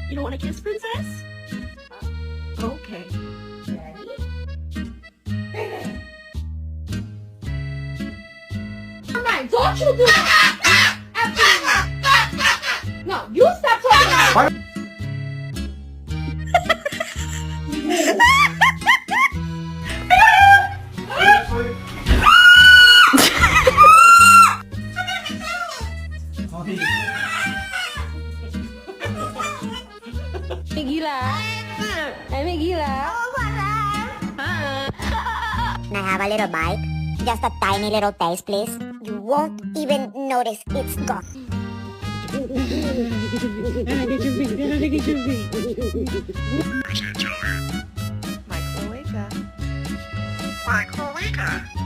You don't want to kiss, princess? Okay. Ready? Alright, don't you do that! After me. No, you stop talking. Gila. Amy gila. Can I have a little bite? Just a tiny little taste, please. You won't even notice it's gone. Microwave.